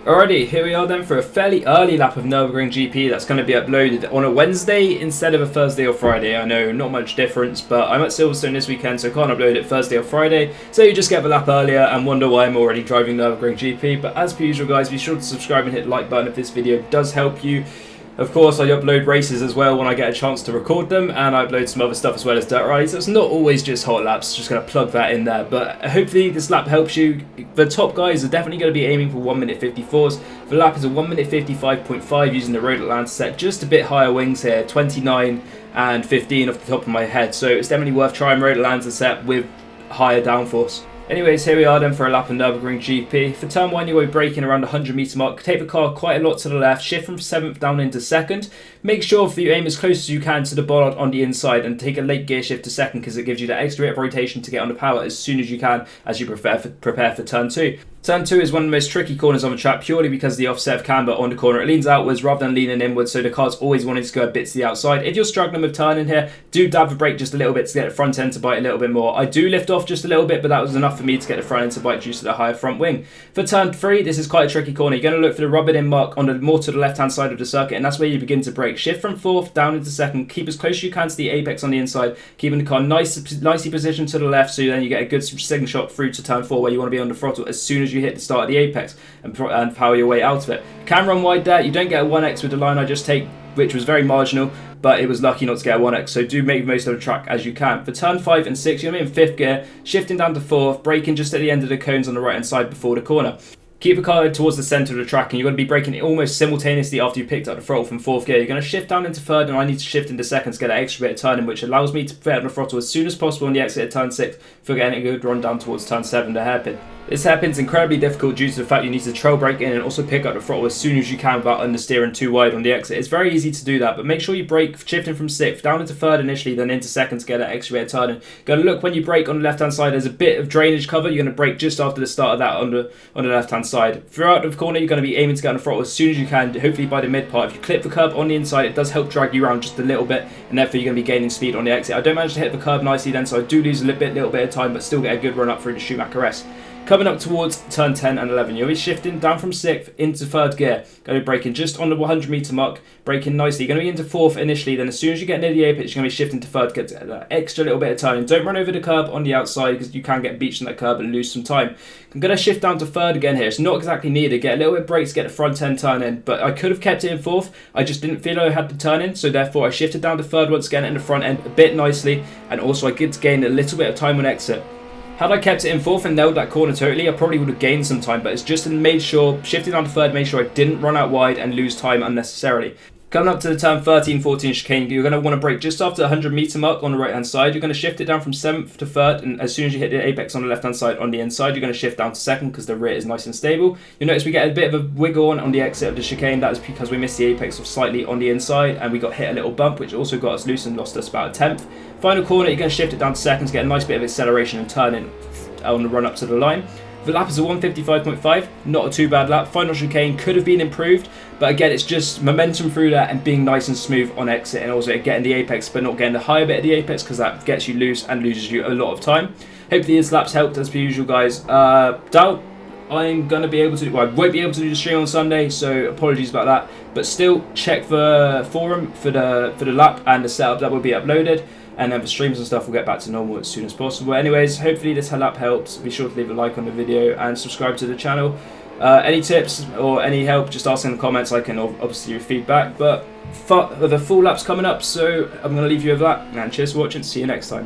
Alrighty, here we are then for a fairly early lap of Nurburgring GP that's going to be uploaded on a Wednesday instead of a Thursday or Friday. I know, not much difference, but I'm at Silverstone this weekend, so I can't upload it Thursday or Friday. So you just get the lap earlier and wonder why I'm already driving Nurburgring GP. But as per usual, guys, be sure to subscribe and hit the like button if this video does help you. Of course, I upload races as well when I get a chance to record them, and I upload some other stuff as well as dirt rallies. So it's not always just hot laps, just going to plug that in there. But hopefully this lap helps you. The top guys are definitely going to be aiming for 1 minute 54s. The lap is a 1 minute 55.5 using the Road Atlanta set, just a bit higher wings here, 29 and 15 off the top of my head. So it's definitely worth trying Road Atlanta set with higher downforce. Anyways, here we are then for a lap of Nürburgring GP. For turn 1, you will be braking around the 100 metre mark. Take the car quite a lot to the left, shift from 7th down into 2nd. Make sure that you aim as close as you can to the bollard on the inside and take a late gear shift to 2nd because it gives you that extra bit of rotation to get on the power as soon as you can as you prepare for turn 2. Turn 2 is one of the most tricky corners on the track purely because of the offset of camber on the corner. It leans outwards rather than leaning inwards, so the car's always wanting to go a bit to the outside. If you're struggling with turning here, do dab the brake just a little bit to get the front end to bite a little bit more. I do lift off just a little bit, but that was enough for me to get the front end to bite due to the higher front wing. For turn 3, this is quite a tricky corner. You're going to look for the rub it in mark on the more to the left-hand side of the circuit, and that's where you begin to brake. Shift from 4th down into 2nd. Keep as close as you can to the apex on the inside, keeping the car nicely positioned to the left, so then you get a good signal shot through to turn 4 where you want to be on the throttle as soon as you hit the start of the apex and power your way out of it. Can run wide there. You don't get a 1x with the line I just take, which was very marginal, but it was lucky not to get a 1x, so do make the most of the track as you can. For turn 5 and 6, you're in 5th gear, shifting down to 4th, braking just at the end of the cones on the right hand side before the corner. Keep the car towards the centre of the track, and you're going to be braking almost simultaneously after you picked up the throttle from 4th gear. You're going to shift down into 3rd, and I need to shift into 2nd to get that extra bit of turning, which allows me to fit on the throttle as soon as possible on the exit of turn 6 for getting a good run down towards turn 7, the hairpin. This hairpin's incredibly difficult due to the fact you need to trail brake in and also pick up the throttle as soon as you can without understeering too wide on the exit. It's very easy to do that, but make sure you brake shifting from 6th down into 3rd initially, then into 2nd to get that extra bit of turning. Going to look when you brake on the left hand side, there's a bit of drainage cover. You're going to brake just after the start of that on the left hand side. Throughout the corner, you're going to be aiming to get on the throttle as soon as you can, hopefully by the mid part. If you clip the curb on the inside, it does help drag you around just a little bit, and therefore you're going to be gaining speed on the exit. I don't manage to hit the curb nicely then, so I do lose a little bit of time, but still get a good run up through the Schumacher S. Coming up towards turn 10 and 11, you'll be shifting down from 6th into 3rd gear. Going to be braking just on the 100 metre mark, braking nicely. You're going to be into 4th initially, then as soon as you get near the apex, you're going to be shifting to 3rd, get that extra little bit of turning. Don't run over the curb on the outside because you can get beached on that curb and lose some time. I'm going to shift down to 3rd again here. It's not exactly needed. Get a little bit of brakes, get the front end turn in, but I could have kept it in 4th. I just didn't feel I had the turn in, so therefore I shifted down to 3rd once again in the front end a bit nicely, and also I get to gain a little bit of time on exit. Had I kept it in 4th and nailed that corner totally, I probably would have gained some time, but it's just made sure, shifting down to 3rd, made sure I didn't run out wide and lose time unnecessarily. Coming up to the turn 13-14 chicane, you're going to want to brake just after the 100 metre mark on the right hand side. You're going to shift it down from 7th to 3rd, and as soon as you hit the apex on the left hand side on the inside, you're going to shift down to 2nd because the rear is nice and stable. You'll notice we get a bit of a wiggle on the exit of the chicane. That is because we missed the apex slightly on the inside, and we got hit a little bump, which also got us loose and lost us about a 10th. Final corner, you're going to shift it down to 2nd to get a nice bit of acceleration and turning on the run up to the line. The lap is a 155.5, not a too bad lap. Final chicane could have been improved, but again, it's just momentum through that and being nice and smooth on exit, and also getting the apex, but not getting the higher bit of the apex because that gets you loose and loses you a lot of time. Hopefully this lap's helped as per usual, guys. Doubt I'm going to be able to do, well, I won't be able to do the stream on Sunday, so apologies about that. But still, check the forum for the lap and the setup that will be uploaded. And then for streams and stuff, we'll get back to normal as soon as possible. Anyways, hopefully this lap helps. Be sure to leave a like on the video and subscribe to the channel. Any tips or any help, just ask in the comments. I can obviously give feedback. But the full lap's coming up, so I'm going to leave you with that. And cheers for watching. See you next time.